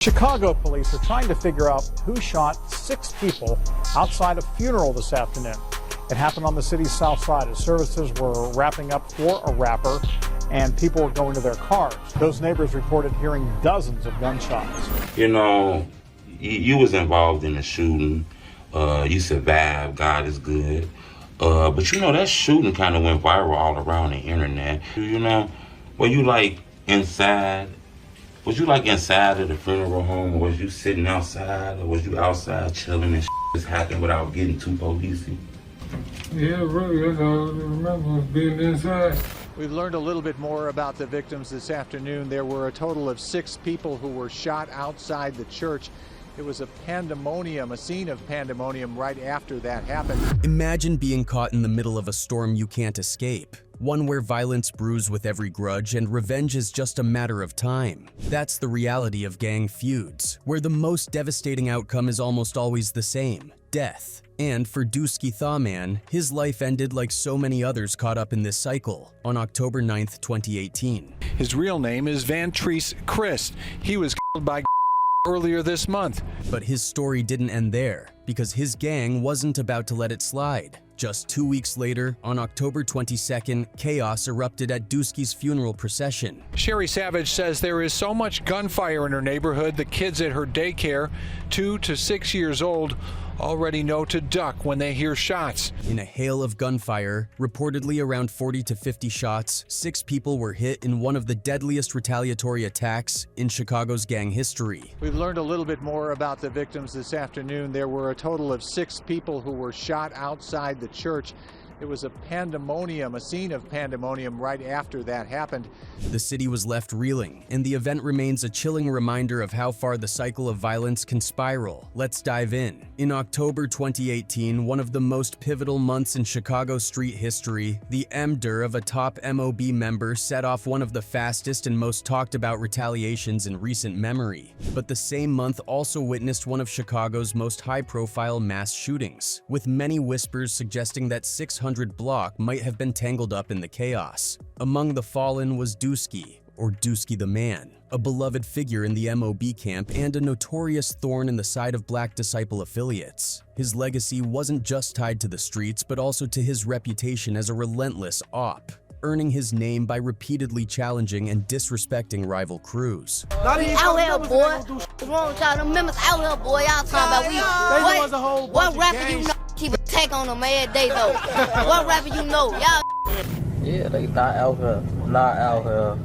Chicago police are trying to figure out who shot 6 people outside a funeral this afternoon. It happened on the city's south side as services were wrapping up for a rapper and people were going to their cars. Those neighbors reported hearing dozens of gunshots. You know, you was involved in the shooting. You survived. God is good. But you know, that shooting kind of went viral all around the internet. You know, were you like inside? Was you like inside of the funeral home, or was you sitting outside, or was you outside chilling and just happened without getting too policey? Yeah, really, that's all I remember was being inside. We've learned a little bit more about the victims this afternoon. There were a total of 6 people who were shot outside the church. It was a pandemonium, a scene of pandemonium right after that happened. Imagine being caught in the middle of a storm you can't escape. One where violence brews with every grudge and revenge is just a matter of time. That's the reality of gang feuds, where the most devastating outcome is almost always the same: death. And for Dooski the Man, his life ended like so many others caught up in this cycle on October 9th, 2018. His real name is Van Treese Christ. He was killed by earlier this month. But his story didn't end there, because his gang wasn't about to let it slide. Just 2 weeks later, on October 22nd, chaos erupted at Dooski's funeral procession. Sherry Savage says there is so much gunfire in her neighborhood, the kids at her daycare, 2 to 6 years old, already know to duck when they hear shots. In a hail of gunfire, reportedly around 40 to 50 shots, 6 people were hit in one of the deadliest retaliatory attacks in Chicago's gang history. We've learned a little bit more about the victims this afternoon. There were a total of 6 people who were shot outside the church. It was a pandemonium, a scene of pandemonium right after that happened. The city was left reeling, and the event remains a chilling reminder of how far the cycle of violence can spiral. Let's dive in. In October 2018, one of the most pivotal months in Chicago street history, the murder of a top MOB member set off one of the fastest and most talked about retaliations in recent memory. But the same month also witnessed one of Chicago's most high-profile mass shootings, with many whispers suggesting that 600 Block might have been tangled up in the chaos. Among the fallen was Dooski, or Dooski the Man, a beloved figure in the MOB camp and a notorious thorn in the side of Black Disciple affiliates. His legacy wasn't just tied to the streets, but also to his reputation as a relentless op, earning his name by repeatedly challenging and disrespecting rival crews. Out here, boy. What's wrong with y'all? Them members out here, boy. Y'all talking about what rapper you know keep a take on them every day, though? What rapper you know? Y'all. Yeah, they not out here. Not out here.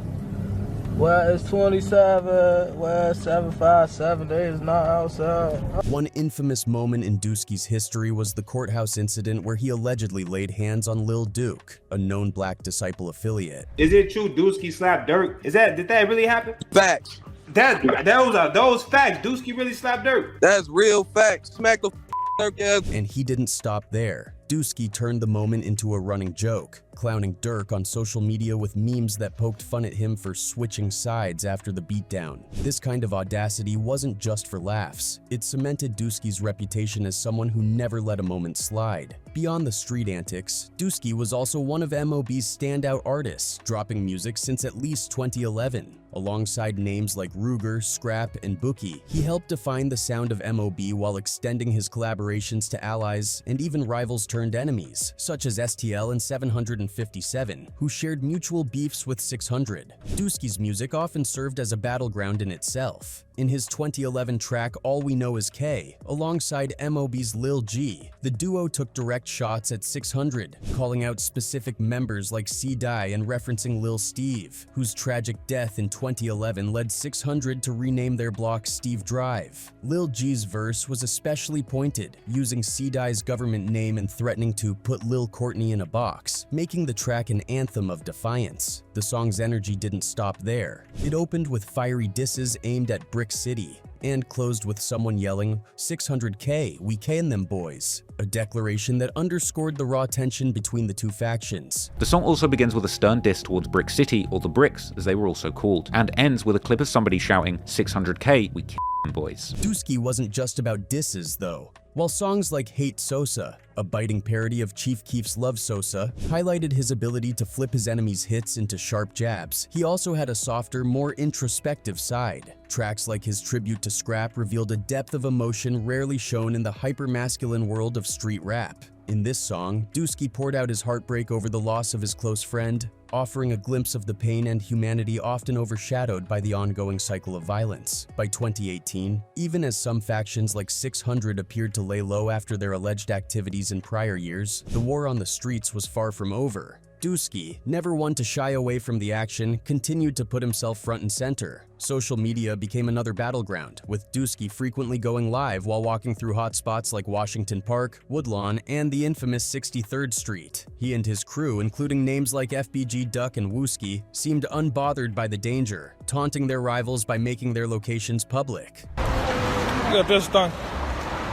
Well, it's 27. Well, 757. They is not outside. One infamous moment in Dooski's history was the courthouse incident where he allegedly laid hands on Lil Duke, a known Black Disciple affiliate. Is it true Dooski slapped Dirk? Did that really happen? Facts. Those facts. Dooski really slapped Dirk. That's real facts. Smack the Dirk ass. And he didn't stop there. Dooski turned the moment into a running joke, clowning Dirk on social media with memes that poked fun at him for switching sides after the beatdown. This kind of audacity wasn't just for laughs. It cemented Dooski's reputation as someone who never let a moment slide. Beyond the street antics, Dooski was also one of MOB's standout artists, dropping music since at least 2011. Alongside names like Ruger, Scrap, and Bookie, he helped define the sound of MOB while extending his collaborations to allies and even rivals turned enemies, such as STL and 757, who shared mutual beefs with 600. Dooski's music often served as a battleground in itself. In his 2011 track All We Know Is K, alongside MOB's Lil G, the duo took direct shots at 600, calling out specific members like CDai and referencing Lil Steve, whose tragic death in 2011 led 600 to rename their block Steve Drive. Lil G's verse was especially pointed, using CDai's government name and threatening to put Lil Courtney in a box, making the track an anthem of defiance. The song's energy didn't stop there. It opened with fiery disses aimed at Brick City, and closed with someone yelling, 600K, we can them boys, a declaration that underscored the raw tension between the two factions. The song also begins with a stern diss towards Brick City, or the Bricks, as they were also called, and ends with a clip of somebody shouting, 600K, we can boys. Dooski wasn't just about disses, though. While songs like Hate Sosa, a biting parody of Chief Keef's Love Sosa, highlighted his ability to flip his enemies' hits into sharp jabs, he also had a softer, more introspective side. Tracks like his tribute to Scrap revealed a depth of emotion rarely shown in the hyper-masculine world of street rap. In this song, Dooski poured out his heartbreak over the loss of his close friend, offering a glimpse of the pain and humanity often overshadowed by the ongoing cycle of violence. By 2018, even as some factions like 600 appeared to lay low after their alleged activities in prior years, the war on the streets was far from over. Dooski, never one to shy away from the action, continued to put himself front and center. Social media became another battleground, with Dooski frequently going live while walking through hot spots like Washington Park, Woodlawn, and the infamous 63rd Street. He and his crew, including names like FBG Duck and Wooski, seemed unbothered by the danger, taunting their rivals by making their locations public. Got this thing.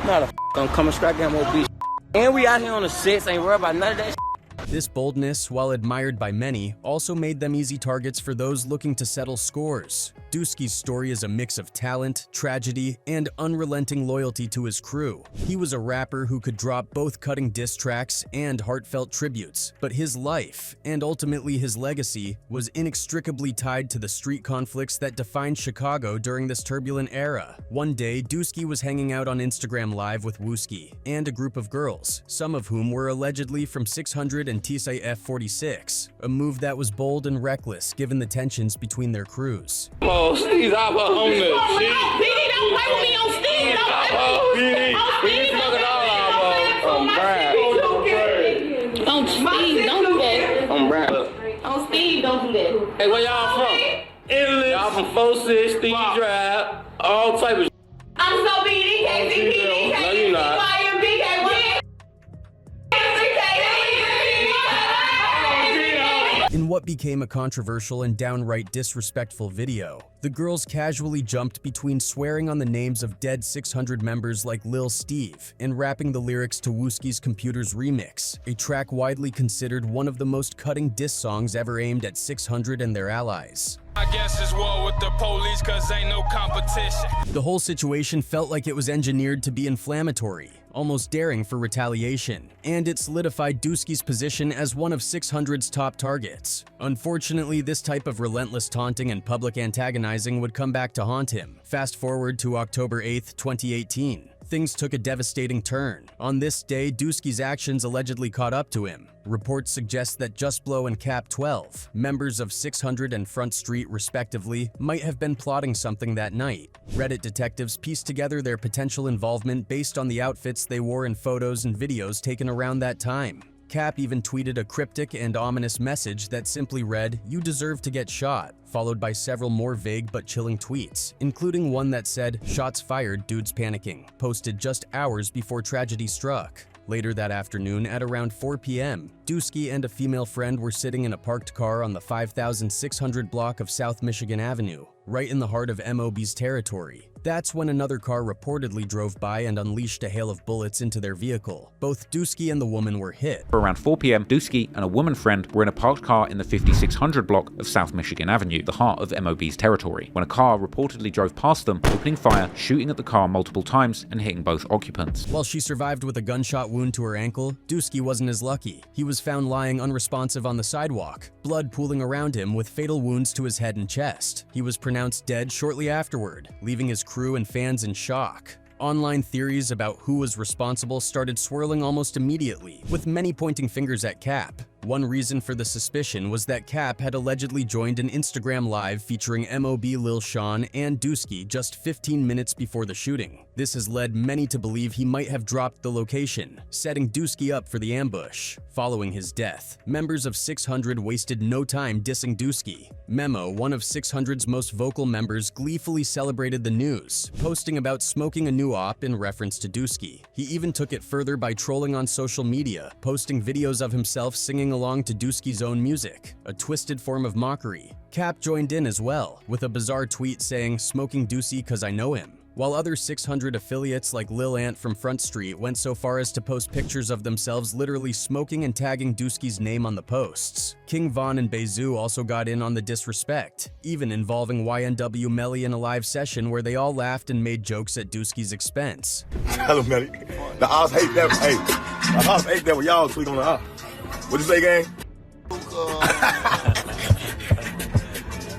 Not a gonna come and strike that MOB. And we out here on the sets, ain't worried about none of that. This boldness, while admired by many, also made them easy targets for those looking to settle scores. Dooski's story is a mix of talent, tragedy, and unrelenting loyalty to his crew. He was a rapper who could drop both cutting diss tracks and heartfelt tributes, but his life, and ultimately his legacy, was inextricably tied to the street conflicts that defined Chicago during this turbulent era. One day, Dooski was hanging out on Instagram Live with Wooski and a group of girls, some of whom were allegedly from 600 and CDai F46, a move that was bold and reckless given the tensions between their crews. Oh, Steve's out on the shit. BD, don't play with me on Steve. Don't play with me on Steve. On Steve, don't do that. I'm Brad. On Steve, don't do that. Hey, where y'all from? Italy. Y'all from 46, Steve Drive, all type of shit. I'm so BD, KCP, No, you're not. In what became a controversial and downright disrespectful video, the girls casually jumped between swearing on the names of dead 600 members like Lil Steve and rapping the lyrics to Wooski's Computer's remix, a track widely considered one of the most cutting diss songs ever aimed at 600 and their allies. I guess it's war with the police cause ain't no competition. The whole situation felt like it was engineered to be inflammatory, almost daring for retaliation, and it solidified Dooski's position as one of 600's top targets. Unfortunately, this type of relentless taunting and public antagonizing would come back to haunt him. Fast forward to October 8, 2018. Things took a devastating turn. On this day, Dooski's actions allegedly caught up to him. Reports suggest that Just Blow and Cap 12, members of 600 and Front Street respectively, might have been plotting something that night. Reddit detectives pieced together their potential involvement based on the outfits they wore in photos and videos taken around that time. Cap even tweeted a cryptic and ominous message that simply read, "You deserve to get shot," followed by several more vague but chilling tweets, including one that said, "Shots fired, dudes panicking," posted just hours before tragedy struck. Later that afternoon, at around 4 p.m., Dooski and a female friend were sitting in a parked car on the 5600 block of South Michigan Avenue, right in the heart of MOB's territory. That's when another car reportedly drove by and unleashed a hail of bullets into their vehicle. Both Dooski and the woman were hit. Around 4 p.m, Dooski and a woman friend were in a parked car in the 5600 block of South Michigan Avenue, the heart of MOB's territory, when a car reportedly drove past them, opening fire, shooting at the car multiple times, and hitting both occupants. While she survived with a gunshot wound to her ankle, Dooski wasn't as lucky. He was found lying unresponsive on the sidewalk, blood pooling around him with fatal wounds to his head and chest. He was pronounced dead shortly afterward, leaving his crew and fans in shock. Online theories about who was responsible started swirling almost immediately, with many pointing fingers at Cap. One reason for the suspicion was that Cap had allegedly joined an Instagram Live featuring MOB Lil Sean and Dooski just 15 minutes before the shooting. This has led many to believe he might have dropped the location, setting Dooski up for the ambush. Following his death, members of 600 wasted no time dissing Dooski. Memo, one of 600's most vocal members, gleefully celebrated the news, posting about smoking a new op in reference to Dooski. He even took it further by trolling on social media, posting videos of himself singing along to Dooski's own music, a twisted form of mockery. Cap joined in as well, with a bizarre tweet saying, "Smoking Dooski cause I know him." while other 600 affiliates like Lil Ant from Front Street went so far as to post pictures of themselves literally smoking and tagging Dooski's name on the posts. King Von and Bezu also got in on the disrespect, even involving YNW Melly in a live session where they all laughed and made jokes at Dooski's expense. Tell him, Melly. The odds hate that. Hey, the odds hate that when y'all tweet on the odds. What'd you say, gang?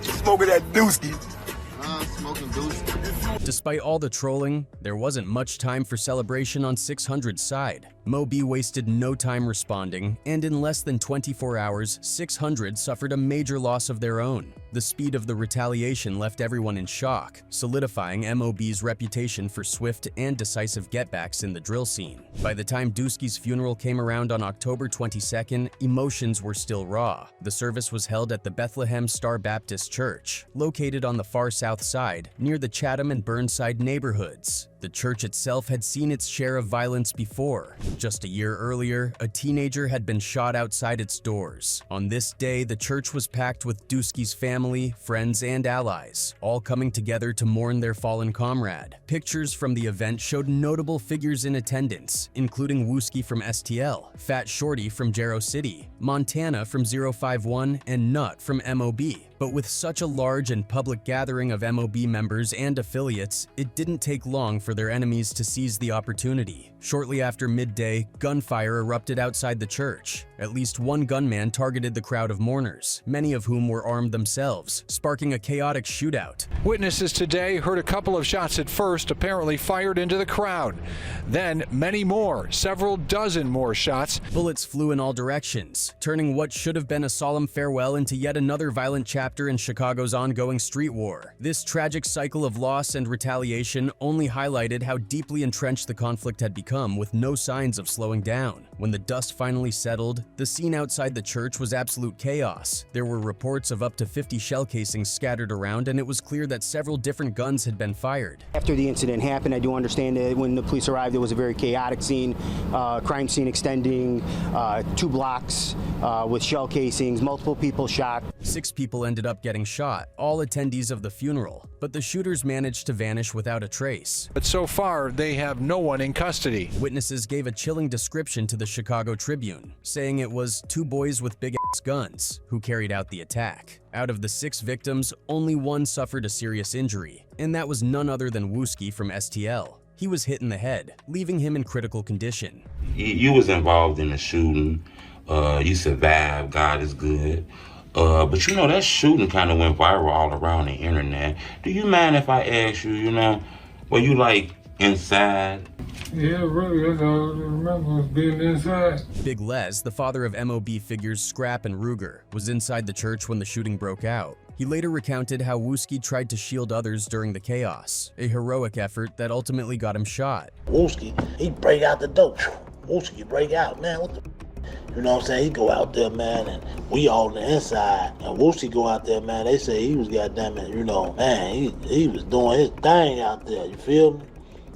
Smoking that Dooski. Smoking Dooski. Despite all the trolling, there wasn't much time for celebration on 600's side. Mo B wasted no time responding, and in less than 24 hours, 600 suffered a major loss of their own. The speed of the retaliation left everyone in shock, solidifying MOB's reputation for swift and decisive getbacks in the drill scene. By the time Dooski's funeral came around on October 22nd, emotions were still raw. The service was held at the Bethlehem Star Baptist Church, located on the far south side, near the Chatham and Burnside neighborhoods. The church itself had seen its share of violence before. Just a year earlier, a teenager had been shot outside its doors. On this day, the church was packed with Dooski's family, friends, and allies, all coming together to mourn their fallen comrade. Pictures from the event showed notable figures in attendance, including Wooski from STL, Fat Shorty from Jarrow City, Montana from 051, and Nut from MOB. But with such a large and public gathering of MOB members and affiliates, it didn't take long for their enemies to seize the opportunity. Shortly after midday, gunfire erupted outside the church. At least one gunman targeted the crowd of mourners, many of whom were armed themselves, sparking a chaotic shootout. Witnesses today heard a couple of shots at first, apparently fired into the crowd. Then many more, several dozen more shots. Bullets flew in all directions, turning what should have been a solemn farewell into yet another violent chapter in Chicago's ongoing street war. This tragic cycle of loss and retaliation only highlighted how deeply entrenched the conflict had become, with no signs of slowing down. When the dust finally settled, the scene outside the church was absolute chaos. There were reports of up to 50 shell casings scattered around, and it was clear that several different guns had been fired. After the incident happened, I do understand that when the police arrived, it was a very chaotic scene, crime scene extending 2 blocks with shell casings, multiple people shot. 6 people ended up getting shot, all attendees of the funeral, but the shooters managed to vanish without a trace. But so far, they have no one in custody. Witnesses gave a chilling description to the Chicago Tribune, saying it was 2 boys with big-ass guns who carried out the attack. Out of the 6 victims, only 1 suffered a serious injury, and that was none other than Wooski from STL. He was hit in the head, leaving him in critical condition. You was involved in the shooting. You survived. God is good. But you know, that shooting kind of went viral all around the internet. Do you mind if I ask you, were you like inside? Yeah, really, that's all I remember was being inside. Big Les, the father of MOB figures Scrap and Ruger, was inside the church when the shooting broke out. He later recounted how Wooski tried to shield others during the chaos, a heroic effort that ultimately got him shot. Wooski, he'd break out the dope. Wooski break out, man, what the you know what I'm saying? He go out there, man, and we all on the inside. And Wooski go out there, man, they say he was goddamn it, man, he was doing his thing out there, you feel me?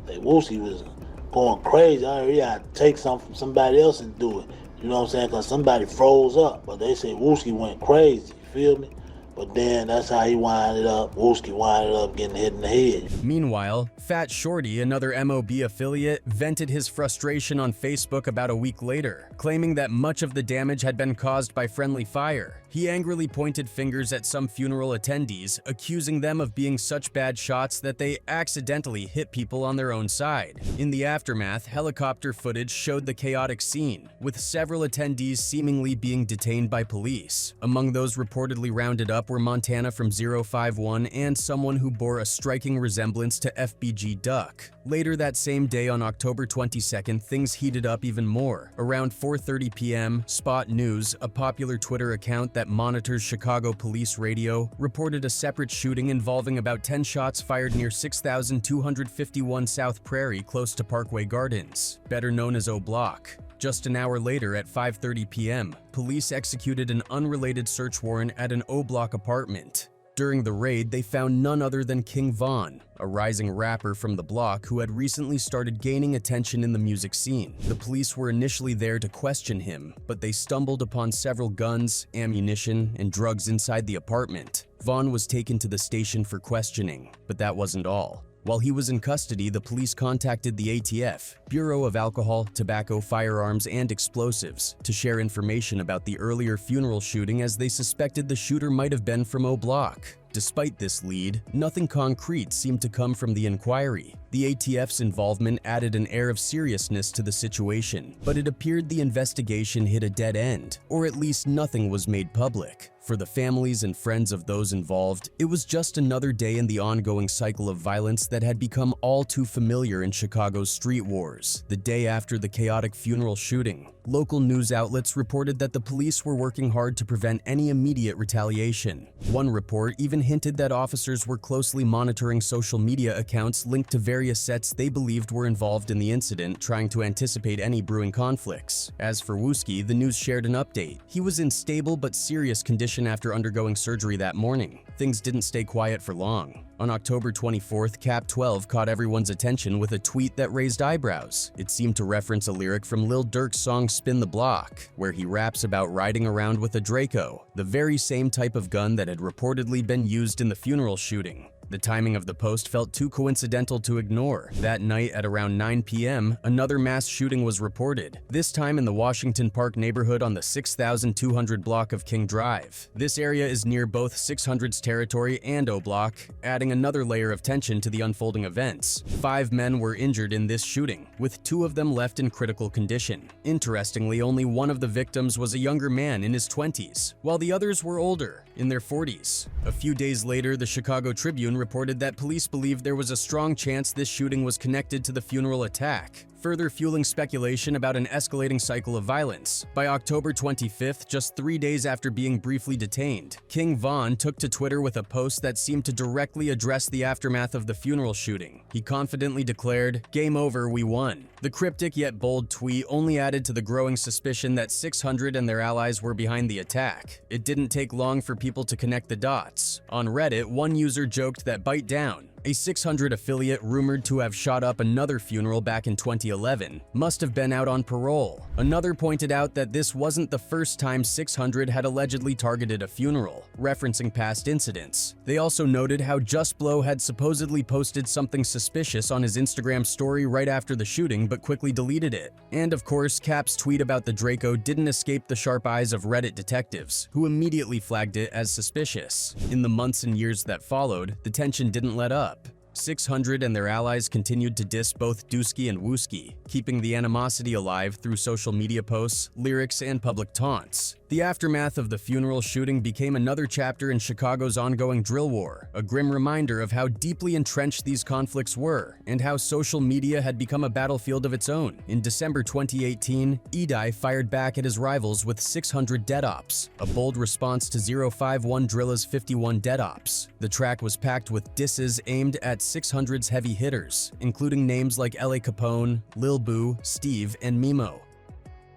Like Wooski was going crazy. I heard he had to take something from somebody else and do it. You know what I'm saying? Because somebody froze up. But they say Wooski went crazy, you feel me? But then that's how he winded up. Wooski winded up getting hit in the head. Meanwhile, Fat Shorty, another MOB affiliate, vented his frustration on Facebook about a week later, claiming that much of the damage had been caused by friendly fire. He angrily pointed fingers at some funeral attendees, accusing them of being such bad shots that they accidentally hit people on their own side. In the aftermath, helicopter footage showed the chaotic scene, with several attendees seemingly being detained by police. Among those reportedly rounded up were Montana from 051 and someone who bore a striking resemblance to FBG Duck. Later that same day on October 22nd, things heated up even more. Around 4:30 p.m., Spot News, a popular Twitter account that monitors Chicago police radio, reported a separate shooting involving about 10 shots fired near 6251 South Prairie close to Parkway Gardens, better known as O Block. Just an hour later, at 5:30 p.m., police executed an unrelated search warrant at an O Block apartment. During the raid, they found none other than King Von, a rising rapper from the block who had recently started gaining attention in the music scene. The police were initially there to question him, but they stumbled upon several guns, ammunition, and drugs inside the apartment. Von was taken to the station for questioning, but that wasn't all. While he was in custody, the police contacted the ATF, Bureau of Alcohol, Tobacco, Firearms, and Explosives, to share information about the earlier funeral shooting as they suspected the shooter might have been from O Block. Despite this lead, nothing concrete seemed to come from the inquiry. The ATF's involvement added an air of seriousness to the situation, but it appeared the investigation hit a dead end, or at least nothing was made public. For the families and friends of those involved, it was just another day in the ongoing cycle of violence that had become all too familiar in Chicago's street wars. The day after the chaotic funeral shooting, local news outlets reported that the police were working hard to prevent any immediate retaliation. One report even hinted that officers were closely monitoring social media accounts linked to various sets they believed were involved in the incident, trying to anticipate any brewing conflicts. As for Dooski, the news shared an update. He was in stable but serious condition after undergoing surgery that morning. Things didn't stay quiet for long. On October 24th, Cap 12 caught everyone's attention with a tweet that raised eyebrows. It seemed to reference a lyric from Lil Durk's song Spin the Block, where he raps about riding around with a Draco, the very same type of gun that had reportedly been used in the funeral shooting. The timing of the post felt too coincidental to ignore. That night at around 9 p.m., another mass shooting was reported, this time in the Washington Park neighborhood on the 6200 block of King Drive. This area is near both 600's territory and O Block, adding another layer of tension to the unfolding events. 5 men were injured in this shooting, with 2 of them left in critical condition. Interestingly, only one of the victims was a younger man in his 20s, while the others were older, in their 40s. A few days later, the Chicago Tribune reported that police believed there was a strong chance this shooting was connected to the funeral attack, further fueling speculation about an escalating cycle of violence. By October 25th, just 3 days after being briefly detained, King Von took to Twitter with a post that seemed to directly address the aftermath of the funeral shooting. He confidently declared, "Game over, we won." The cryptic yet bold tweet only added to the growing suspicion that 600 and their allies were behind the attack. It didn't take long for people to connect the dots. On Reddit, one user joked that Bite Down, a 600 affiliate rumored to have shot up another funeral back in 2011, must have been out on parole. Another pointed out that this wasn't the first time 600 had allegedly targeted a funeral, referencing past incidents. They also noted how Just Blow had supposedly posted something suspicious on his Instagram story right after the shooting but quickly deleted it. And of course, Cap's tweet about the Draco didn't escape the sharp eyes of Reddit detectives, who immediately flagged it as suspicious. In the months and years that followed, the tension didn't let up. 600 and their allies continued to diss both Dooski and Dooski, keeping the animosity alive through social media posts, lyrics, and public taunts. The aftermath of the funeral shooting became another chapter in Chicago's ongoing drill war, a grim reminder of how deeply entrenched these conflicts were, and how social media had become a battlefield of its own. In December 2018, CDai fired back at his rivals with 600 Dead Ops, a bold response to 051 Drilla's 51 Dead Ops. The track was packed with disses aimed at 600's heavy hitters, including names like LA Capone, Lil Boo, Steve, and Mimo.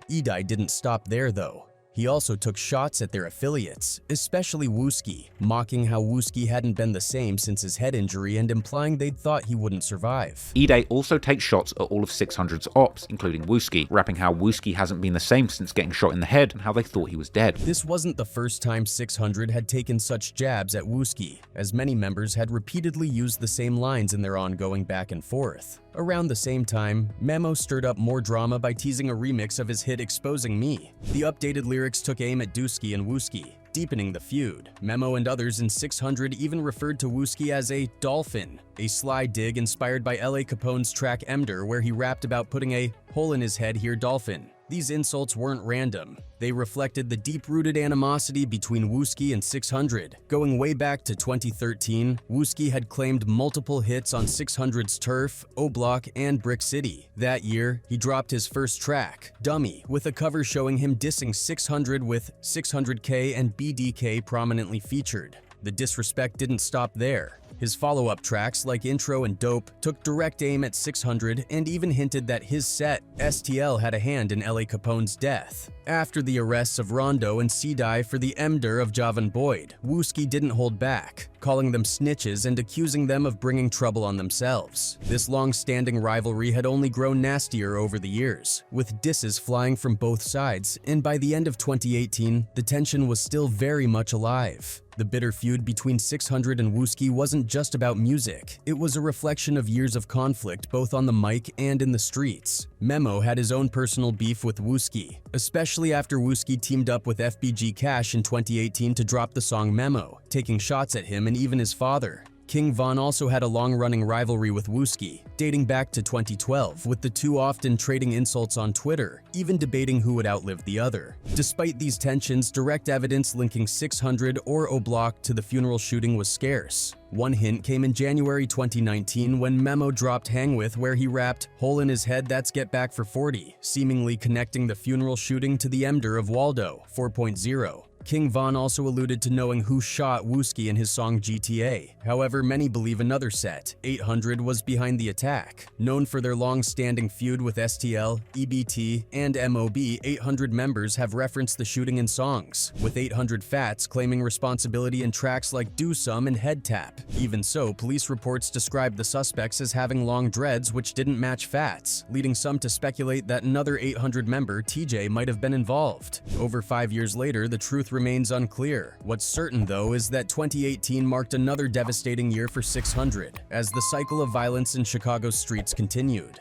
CDai didn't stop there though. He also took shots at their affiliates, especially Dooski, mocking how Dooski hadn't been the same since his head injury and implying they'd thought he wouldn't survive. CDai also takes shots at all of 600's ops, including Dooski, rapping how Dooski hasn't been the same since getting shot in the head and how they thought he was dead. This wasn't the first time 600 had taken such jabs at Dooski, as many members had repeatedly used the same lines in their ongoing back and forth. Around the same time, Memo stirred up more drama by teasing a remix of his hit Exposing Me. The updated lyrics took aim at Dooski and Dooski, deepening the feud. Memo and others in 600 even referred to Dooski as a dolphin, a sly dig inspired by LA Capone's track Emder, where he rapped about putting a hole in his head here dolphin. These insults weren't random. They reflected the deep-rooted animosity between Dooski and 600. Going way back to 2013, Dooski had claimed multiple hits on 600's Turf, O Block, and Brick City. That year, he dropped his first track, Dummy, with a cover showing him dissing 600 with 600K and BDK prominently featured. The disrespect didn't stop there. His follow-up tracks like Intro and Dope took direct aim at 600 and even hinted that his set, STL, had a hand in LA Capone's death. After the arrests of Rondo and CDai for the murder of Javan Boyd, Dooski didn't hold back, calling them snitches and accusing them of bringing trouble on themselves. This long-standing rivalry had only grown nastier over the years, with disses flying from both sides, and by the end of 2018, the tension was still very much alive. The bitter feud between 600 and Dooski wasn't just about music, it was a reflection of years of conflict both on the mic and in the streets. Memo had his own personal beef with Dooski, especially after Dooski teamed up with FBG Cash in 2018 to drop the song Memo, taking shots at him and even his father. King Von also had a long-running rivalry with Dooski, dating back to 2012, with the two often trading insults on Twitter, even debating who would outlive the other. Despite these tensions, direct evidence linking 600 or O'Block to the funeral shooting was scarce. One hint came in January 2019 when Memo dropped Hang With, where he rapped, "Hole in his head, that's get back for 40, seemingly connecting the funeral shooting to the murder of Waldo 4.0. King Von also alluded to knowing who shot Dooski in his song GTA. However, many believe another set, 800, was behind the attack. Known for their long-standing feud with STL, EBT, and MOB, 800 members have referenced the shooting in songs, with 800 Fats claiming responsibility in tracks like Do Some and Head Tap. Even so, police reports described the suspects as having long dreads which didn't match Fats, leading some to speculate that another 800 member, TJ, might have been involved. Over 5 years later, the truth remains unclear. What's certain, though, is that 2018 marked another devastating year for 600, as the cycle of violence in Chicago's streets continued.